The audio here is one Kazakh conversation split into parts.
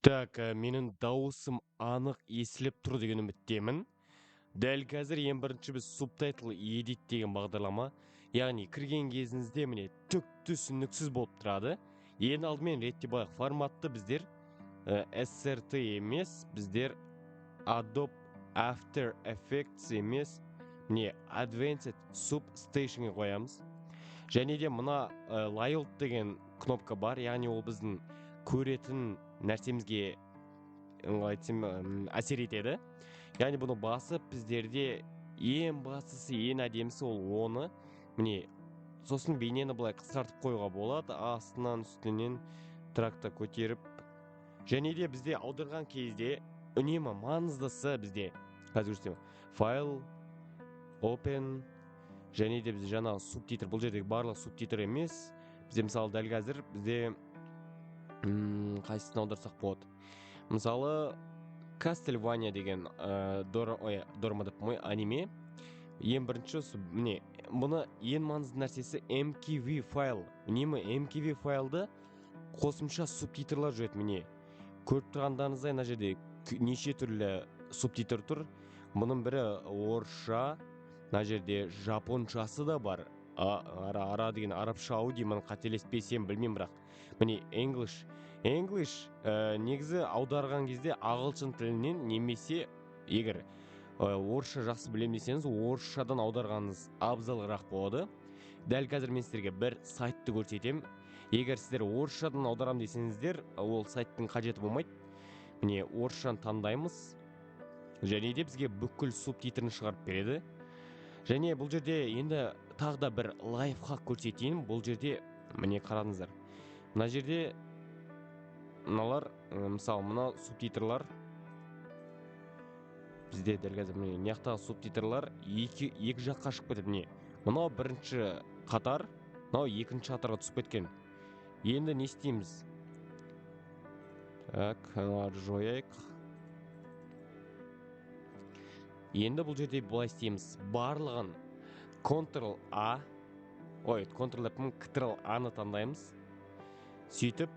Так, менің дауысым анық естіліп тұр деген үміттемін. Дәл қазір ең бірінші біз субтайтл edit деген бағдарлама, яғни кірген кезіңізде міне түкті түсініксіз болып тұрады. Ең алдымен ретте байық форматты біздер SRT емес, біздер Adobe After Effects емес, міне Advanced Substation'ға қоямыз. Және де мына layout деген кнопка бар, яғни ол біздің көретін нәрсемізге әсер етеді. Яғни бұны басып біздерде ең бастысы, ең әдемісі ол оны міне сосын бейнені былай қысқартып қоюға болады, астынан үстінен тракта көтеріп. Және де бізде аударған кезде үнемі маңыздысы бізде қазір көрсетемін файл open, және де біз жаңағы субтитр, бұл жердегі барлық субтитр емес, бізде мысалы дәл қазір бізде қайсысын аударсақ болады. Мысалы Castlevania деген дорама деп аниме. Ең бірінші міне бұны ең маңызды нәрсесі MKV файл. Үнемі MKV файлды қосымша субтитрлар жүреді. Міне көріп тұрғандарыңыздай мына жерде неше түрлі субтитр тұр. Бұның бірі орысша, мына жерде жапоншасы да бар. Ара деген арабша ау деймін, қателеспесем, білмеймін, бірақ міне English негізі аударған кезде ағылшын тілінен, немесе егер орысша жақсы білем десеңіз, орысшадан аударғаныңыз абзалырақ болады. Дәл қазір мен сіздерге бір сайтты көрсетем. Егер сіздер орысшадан аударам десеңіздер, ол сайттың қажеті болмайды. Міне орысшаны таңдаймыз, және де бізге бүкіл субтитрін шығарып береді. Және бұл жерде енді тағы да бір лайфхак көрсетейін. Бұл жерде міне қараңыздар, мына жерде мыналар, мысалы мына субтитрлар бізде дәл қазір міне мынаяқтағы субтитрлар екі жаққа шығып кетеді. Міне мынау бірінші қатар, мынау екінші қатарға түсіп кеткен. Енді не істейміз? Так, жойайық. Енді бұл жерде былай істейміз. Барлығын Ctrl-A-ны таңдаймыз. Сөйтіп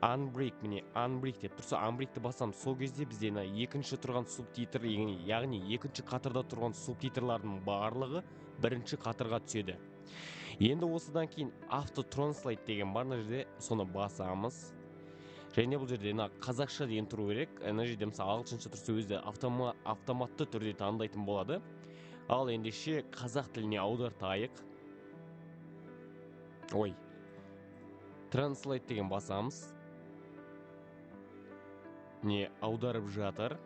Unbreak, міне Unbreak деп тұрса, Unbreakті басам, сол кезде бізде екінші тұрған субтитр, яғни екінші қатарда тұрған субтитрлардың барлығы бірінші қатарға түседі. Енді осыдан кейін Auto Translate деген бар, мына жерде соны басамыз. Және бұл жерде қазақша деген тұру керек. Мына жерде мысалы ағылшынша тұрса өзі автоматты түрде таңдайтын болады. Ал ендеше қазақ тіліне аудартайық. Translate деген басамыз. Не аударып жатыр.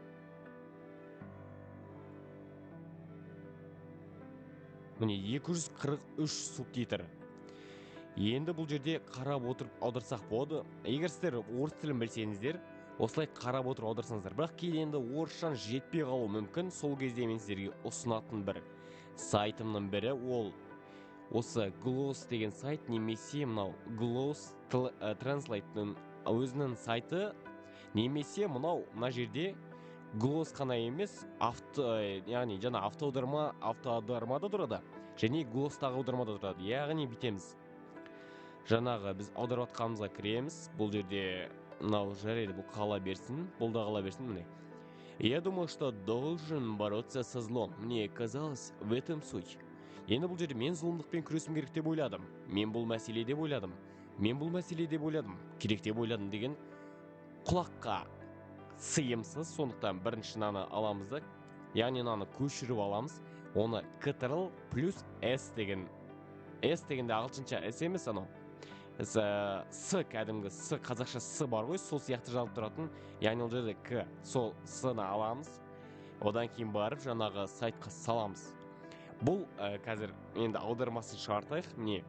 Міне 243 субтитр. Енді бұл жерде қарап отырып аударсақ болады. Егер сіздер орыс тілін білсеңіздер, осылай қарап отырып аударсаңыздар. Бірақ кейде енді орысшан жетпей қалуы мүмкін. Сол кезде мен сіздерге ұсынатын бір сайтымның бірі, ол осы Gloss деген сайт, немесе мынау Gloss Translate'ның өзінің сайты, немесе мына жерде Gloss қана емес, яғни жаңа автоаудармада тұрады, және Gloss'тағы аудармада тұрады. Яғни бітеміз. Жаңағы біз аударып атқанымызға кіреміз. Бұл жерде мынау жарайды, бұл қала берсін, бұл да қала берсін. Міне. Я думал, что должен бороться со злом. Мне казалось, в этом суть. Енді бұл жерде мен зұлымдықпен күресім керек деп ойладым. Мен бұл мәселеде ойладым. Керек деп ойладым деген құлаққа сыйымсыз. Сондықтан бірінші наны аламыз да, яғни наны көшіріп аламыз. Оны Ctrl плюс S деген. S дегенде ағылшынша S емес анау. С кәдімгі қазақша С бар ғой, сол сияқты жазылып тұратын. Яғни ол жерде К, сол С-ны аламыз. Одан кейін барып жаңағы сайтқа саламыз. Бұл қазір енді аудармасын шығартайық. Міне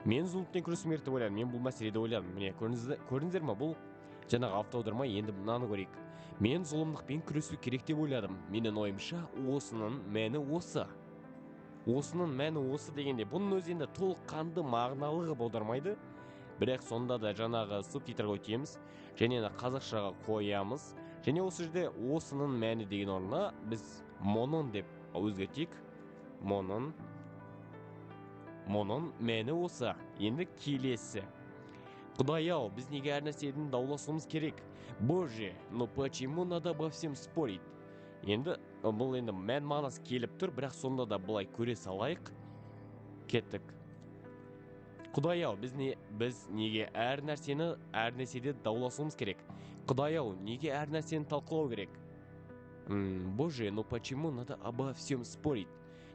мен зұлымдықпен күресім керек деп ойладым. Мен бұл мәселеде ойладым. Міне көрдіңіздер ме? Бұл жаңағы автоаударма. Енді мынаны көрейік. Мен зұлымдықпен күресу керек деп ойладым. Менің ойымша, осының мәні осы. Дегенде бұның өзі енді толыққанды мағыналығы аудармайды. Бірақ сонда да жаңағы субтитрға өтеміз, және қазақшаға қоямыз. Және осы жерде осының мәні деген орнына біз мұның деп өзгертейік. Мұның мәні осы. Енді келесі. Құдай-ау, біз неге әр нәрседен дауласуымыз керек? Боже, но почему надо обо всем спорить? Енді бұл енді мән мағынасы келіп тұр, бірақ сонда да былай көре салайық. Кеттік. Құдай-ау, біз неге әр нәрседе дауласуымыз керек? Құдай-ау, неге әр нәрсені талқылау керек? Боже, но почему надо обо всем спорить?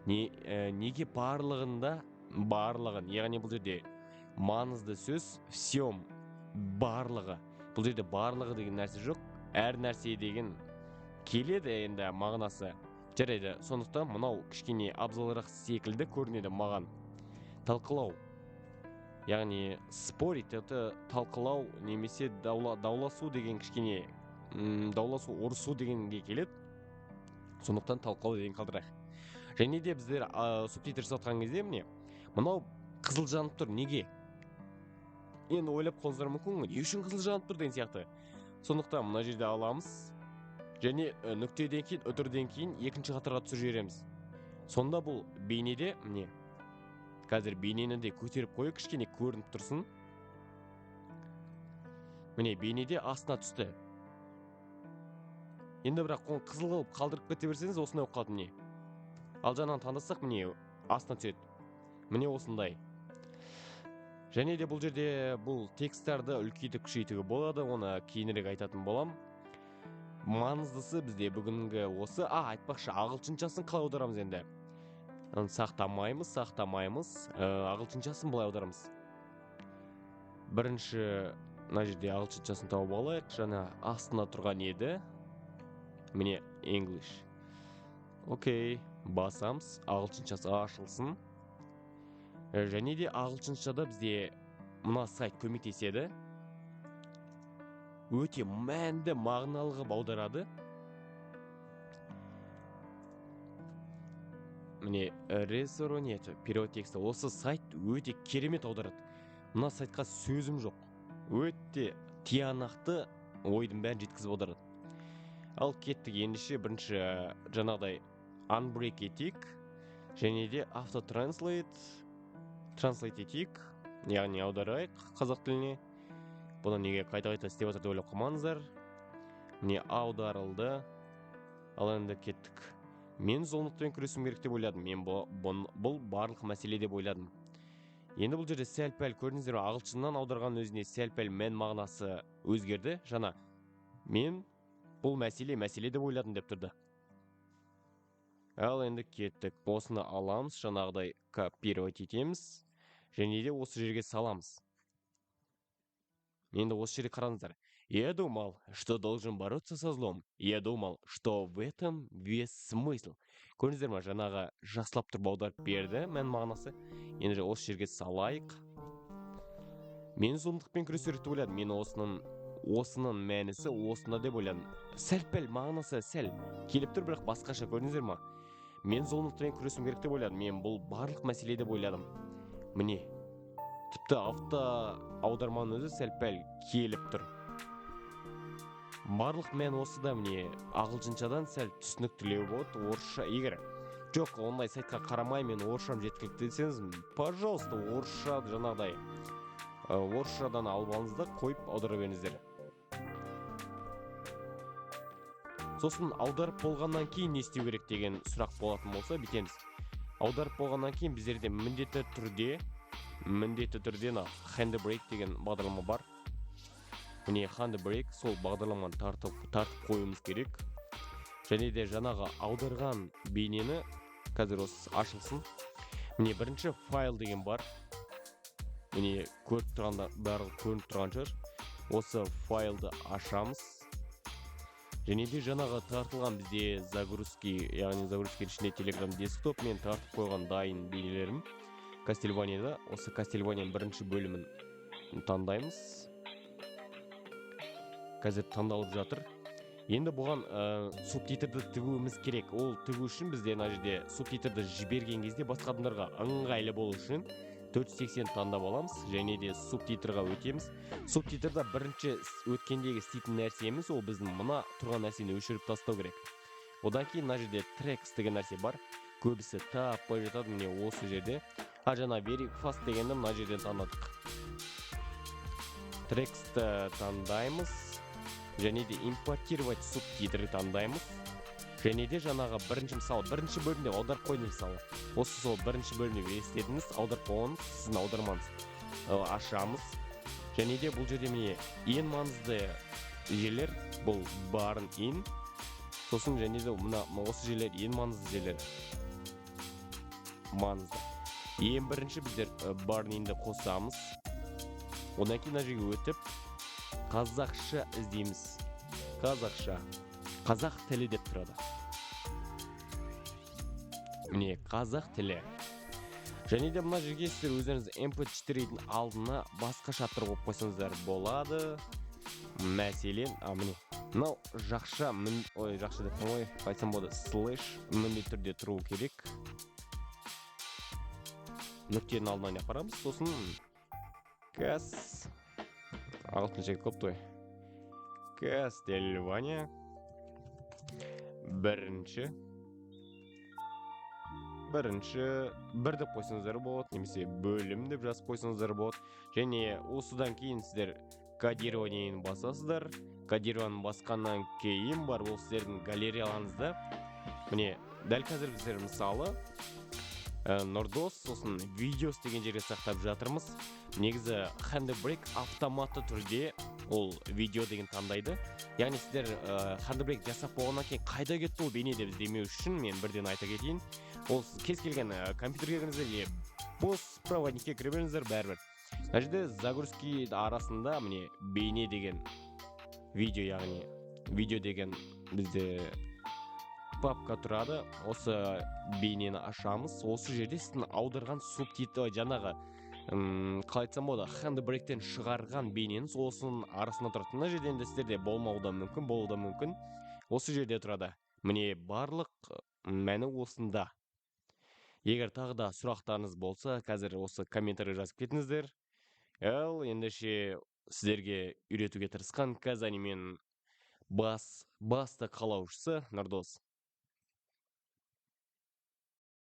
Неге барлығын, яғни бұл жерде маңызды сөз всем, барлығы. Бұл жерде барлығы деген нәрсе жоқ, әр нәрсе деген келеді енді мағынасы. Жарайды, сондықтан мынау кішкене абзалырақ секілді көрінеді маған. Талқылау. Яғни спорить это талқылау немесе дауласу деген кішкене дауласу, ұрысу дегенге келеді. Сондықтан талқылау деген қалдырайық. Және де біздер субтитр сатқан кезде мынау қызыл жанып тұр, неге? Енді ойлап қолыңыздар мүмкін ғой, не үшін қызыл жанып тұр деген сияқты. Сондықтан мына жерде аламыз және нүктеден кейін, үтірден кейін екінші қатарға түсіріп жібереміз. Сонда бұл бейнеде қазір бейнені де көтеріп қойып кішкене көрініп тұрсын. Бейнеде астына түсті. Енді бірақ оны қызыл қылып қалдырып кете берсеңіз, осындай болып қалады . Ал жаңағы таңдасақ, астына түседі. Осындай. Және де бұл жерде бұл текстарды үлкейтіп күшейтуге болады, оны кейінірек айтатын болам. Маңыздысы бізде бүгінгі осы, айтпақшы, ағылшыншасын қалай аударамыз енді? Сақтамаймыз, ағылшыншасын былай аударамыз. Бірінші мына жерде ағылшыншасын тауып алайық, жаңа астына тұрған еді. English. Окей, басамыз, ағылшыншасы ашылсын. Және де ағылшыншада бізде мына сайт көмектеседі. Өте мәнді мағыналы қылып аударады. Резонет перевод тексті. Осы сайт өте керемет аударады. Мына сайтқа сөзім жоқ. Өте тиянақты ойдың бәрін жеткізіп аударады. Ал кеттік ендеше бірінші жаңағыдай unbreak етейік. Және де автотранслейт етейік. Яғни аударайық қазақ тіліне. Бұны неге қайта-қайта істеп жатыр деп ойлап қалмаңыздар. Аударылды. Ал енді кеттік. Мен зұлымдықпен күресуім керек деп ойладым. Бұл барлық мәселе деп ойладым. Енді бұл жерде сәл-пәл көрдіңіздер, ағылшыннан аударған өзіне сәл-пәл мән мағынасы өзгерді. Жаңа мен бұл мәселе деп ойладым деп тұрды. Ал енді кеттік. Осыны аламыз, жаңағыдай копировать етеміз. Және де осы жерге саламыз. Енді осы жерге қараңыздар. Я думал, что должен бороться со злом. Я думал, что в этом весь смысл. Көрдіңіздер ма, жаңағы жақсылап тұрып аударып берді мән мағынасы. Енді осы жерге салайық. Мен зұлымдықпен күресу керек деп ойладым. Мен осының мәнісі осында деп ойладым. Сәл-пәл мағынасы сәл келіп тұр, бірақ басқаша, көрдіңіздер ма? Мен зұлымдықпен күресуім керек деп ойладым. Мен бұл барлық мәселе деп ойладым. Тіпті аударманың өзі сәл-пәл келіп тұр. Барлық мән осы да ағылшыншадан сәл түсініктілеу болады. Орысша егер жоқ, ондай сайтқа қарамай мен орысшам жеткілікті десеңіз, пожалуйста, орысша жаңағыдай орысшадан алып алыңыздар, қойып аударып беріңіздер. Сосын аударып болғаннан кейін не істеу керек деген сұрақ болатын болса, бітеміз. Аударып болғаннан кейін біздерде міндетті түрде Handbrake деген бағдарлама бар. Handbrake сол бағдарламаны тартып қойымыз керек. Және де жаңағы аударған бейнені қазір осы ашылсын. Бірінші файл деген бар. Көріп тұрғанда барлығы көрініп тұрған шығар. Осы файлды ашамыз. Және де жаңағы тартылған бізде загрузки, яғни загрузки ішінде Telegram десктоп мен тартып қойған дайын бейнелерім. Castlevania'да осы Castlevania'ның бірінші бөлімін таңдаймыз. Қазір таңдалып жатыр. Енді бұған субтитрді тігуіміз керек. Ол тігу үшін бізде мына жерде субтитрді жіберген кезде басқа адамдарға ыңғайлы болу үшін 480 таңдап аламыз, және де субтитрға өтеміз. Субтитрда бірінші өткендегі істейтін нәрсеміз ол біздің мына тұрған нәрсені өшіріп тастау керек. Одан кейін мына жерде tracks деген нәрсе бар. Көбісі таппай жатады осы жерде. Жаңа very fast дегенді мына жерден таңдадық. текстті таңдаймыз және де импортировать субтитры таңдаймыз және де жаңағы бірінші бөлімде аударып қойдым мысалы осы сол бірінші бөлімде елестедіңіз аударып қойғаныңыз сіздің аудармаңыз ашамыз және де бұл жерде міне ең маңызды жерлер бұл барын ин сосын және де мына осы жерлер ең маңызды жерлер маңызды ең бірінші біздер барын инді қосамыз одан кейін мына жерге өтіп қазақша іздейміз қазақша қазақ тілі деп тұрады міне қазақ тілі және де мына жерге сіздер өздеріңіз mp4-дің алдына басқаша аттар қойып қойсаңыздар болады мәселен міне мынау жақша жақша деп айтсам болады слэш міндетті түрде тұру керек нүктенің алдына не апарамыз сосын ағылшынша көп той Кастельвания бірінші бір деп қойсаңыздар болады немесе бөлім деп жазып қойсаңыздар болады және осыдан кейін сіздер кодированиені басасыздар кодированиені басқаннан кейін бар ол сіздердің галереяларыңызда міне дәл қазір біздер мысалы Нордос сосын видеос деген жерге сақтап жатырмыз негізі Handbrake автоматты түрде ол видео деген таңдайды яғни сіздер Handbrake жасап болғаннан кейін қайда кетті ол бейне деп іздемеу үшін мен бірден айта кетейін ол кез келген компьютерге кіріңіздер не бос проводникке кіре беріңіздер бәрібір мына жерде загрузки арасында міне бейне деген видео яғни видео деген бізде папка тұрады осы бейнені ашамыз осы жерде сіздің аударған субтитры жаңағы қалай айтсам болады Handbrake'тен шығарған бейнеңіз осының арасында тұрады мына жерде енді сіздерде болуы да мүмкін осы жерде тұрады міне барлық мәні осында егер тағы да сұрақтарыңыз болса қазір осы комментарий жазып кетіңіздер ал ендеше сіздерге үйретуге тырысқан Казани мен басты қалаушысы Нордос